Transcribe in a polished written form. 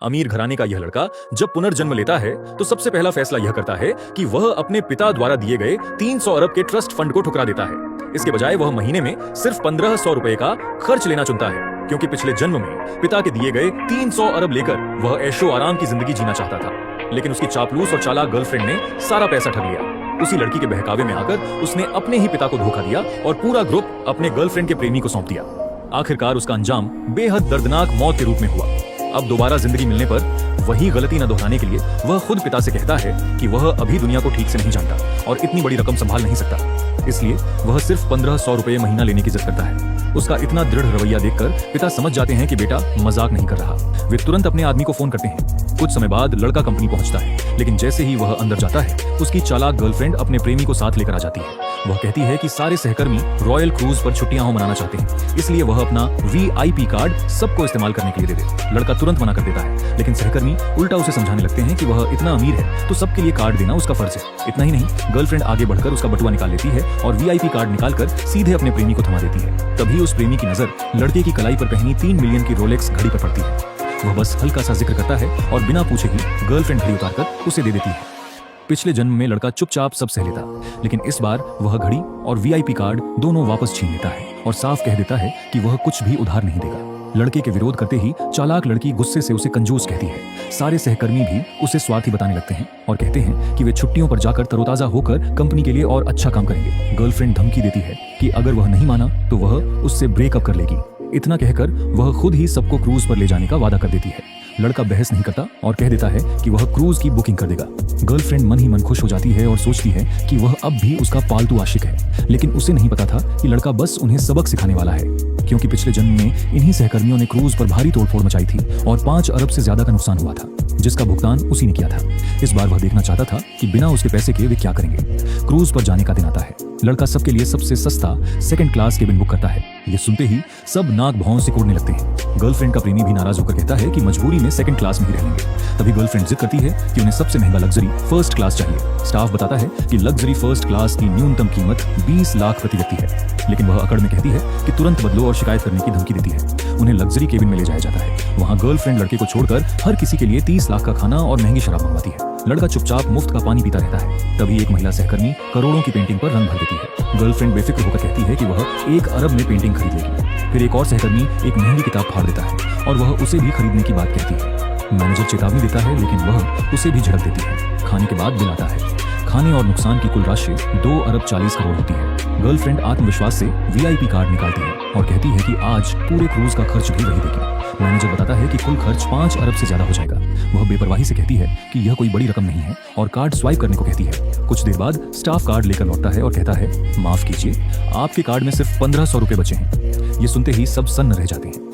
अमीर घराने का यह लड़का जब पुनर्जन्म लेता है तो सबसे पहला फैसला यह करता है कि वह अपने पिता द्वारा दिए गए 300 अरब के ट्रस्ट फंड को ठुकरा देता है। इसके बजाय वह महीने में सिर्फ 1500 रुपए का खर्च लेना चुनता है, क्योंकि पिछले जन्म में पिता के दिए गए 300 अरब लेकर वह ऐशो आराम की जिंदगी जीना चाहता था। लेकिन उसकी चापलूस और चालाक गर्लफ्रेंड ने सारा पैसा ठग लिया। उसी लड़की के बहकावे में आकर उसने अपने ही पिता को धोखा दिया और पूरा ग्रुप अपने गर्लफ्रेंड के प्रेमी को सौंप दिया। आखिरकार उसका अंजाम बेहद दर्दनाक मौत के रूप में हुआ। अब दोबारा जिंदगी मिलने पर वही गलती न दोहराने के लिए वह खुद पिता से कहता है कि वह अभी दुनिया को ठीक से नहीं जानता और इतनी बड़ी रकम संभाल नहीं सकता, इसलिए वह सिर्फ 1500 रुपए महीना लेने की जिद करता है। उसका इतना दृढ़ रवैया देखकर पिता समझ जाते हैं कि बेटा मजाक नहीं कर रहा। वे तुरंत अपने आदमी को फोन करते हैं। कुछ समय बाद लड़का कंपनी पहुंचता है, लेकिन जैसे ही वह अंदर जाता है उसकी चालाक गर्लफ्रेंड अपने प्रेमी को साथ लेकर आ जाती है। वह कहती है कि सारे सहकर्मी रॉयल क्रूज पर छुट्टियां हो मनाना चाहते हैं, इसलिए वह अपना VIP कार्ड सबको इस्तेमाल करने के लिए दे दे। लड़का तुरंत मना कर देता है, लेकिन सहकर्मी उल्टा उसे समझाने लगते हैं कि वह इतना अमीर है तो सबके लिए कार्ड देना उसका फर्ज है। इतना ही नहीं, गर्लफ्रेंड आगे बढ़कर उसका बटुआ निकाल लेती है और VIP कार्ड निकालकर सीधे अपने प्रेमी को थमा देती है। तभी उस प्रेमी की नजर लड़के की कलाई पर पहनी 3 मिलियन की रोलेक्स घड़ी पर पड़ती है। वह बस हल्का सा जिक्र करता है और बिना पूछे ही गर्लफ्रेंड घड़ी उतारकर उसे दे देती है। पिछले जन्म में लड़का चुपचाप सब सह लेता, लेकिन इस बार वह घड़ी और VIP कार्ड दोनों वापस छीन लेता है और साफ कह देता है कि वह कुछ भी उधार नहीं देगा। लड़के के विरोध करते ही चालाक लड़की गुस्से से उसे कंजूस कहती है। सारे सहकर्मी भी उसे स्वार्थी बताने लगते हैं और कहते हैं कि वे छुट्टियों पर जाकर तरोताजा होकर कंपनी के लिए और अच्छा काम करेंगे। गर्लफ्रेंड धमकी देती है कि अगर वह नहीं माना तो वह उससे ब्रेकअप कर लेगी। इतना कहकर वह खुद ही सबको क्रूज पर ले जाने का वादा कर देती है। लड़का बहस नहीं करता और कह देता है कि वह क्रूज की बुकिंग कर देगा। गर्लफ्रेंड मन ही मन खुश हो जाती है और सोचती है कि वह अब भी उसका पालतू आशिक है, लेकिन उसे नहीं पता था कि लड़का बस उन्हें सबक सिखाने वाला है, क्योंकि पिछले जन्म में इन्हीं सहकर्मियों ने क्रूज पर भारी तोड़फोड़ मचाई थी और 5 अरब से ज्यादा का नुकसान हुआ था, जिसका भुगतान उसी ने किया था। इस बार वह देखना चाहता था कि बिना उसके पैसे के वे क्या करेंगे। क्रूज पर जाने का दिन आता है। लड़का सबके लिए सबसे सस्ता 2nd क्लास केबिन बुक करता है। ये सुनते ही सब नाक भौं से कूदने लगते हैं। गर्लफ्रेंड का प्रेमी भी नाराज होकर कहता है कि मजबूरी में 2nd क्लास में ही रहेंगे। तभी गर्लफ्रेंड जिद करती है कि उन्हें सबसे महंगा लग्जरी 1st क्लास चाहिए। स्टाफ बताता है कि लग्जरी 1st क्लास की न्यूनतम कीमत 20 लाख प्रति व्यक्ति है, लेकिन वह अकड़ में कहती है कि तुरंत बदलो और शिकायत करने की धमकी देती है। उन्हें लग्जरी केबिन में ले जाया जाता है। वहाँ गर्लफ्रेंड लड़के को छोड़कर हर किसी के लिए 30 लाख का खाना और महंगी शराब मंगवाती है। लड़का चुपचाप मुफ्त का पानी पीता रहता है। तभी एक महिला सहकर्मी करोड़ों की पेंटिंग पर रंग भर देती है। गर्लफ्रेंड बेफिक्र होकर कहती है कि वह 1 अरब में पेंटिंग खरीद लेगी। फिर एक और सहकर्मी एक महंगी किताब फाड़ देता है और वह उसे भी खरीदने की बात कहती है। मैनेजर चेतावनी देता है, लेकिन वह उसे भी झड़क देती है। खाने के बाद बिल आता है। खाने और नुकसान की कुल राशि 2 अरब 40 करोड़ होती है। गर्लफ्रेंड आत्मविश्वास से VIP कार्ड निकालती है और कहती है कि आज पूरे क्रूज का खर्च भी वही देगी। मैनेजर बताता है कि कुल खर्च 5 अरब से ज्यादा हो जाएगा। वह बेपरवाही से कहती है कि यह कोई बड़ी रकम नहीं है और कार्ड स्वाइप करने को कहती है। कुछ देर बाद स्टाफ कार्ड लेकर लौटता है और कहता है, माफ कीजिए, आपके कार्ड में सिर्फ 1500 रुपए बचे हैं। ये सुनते ही सब सन्न रह जाते हैं।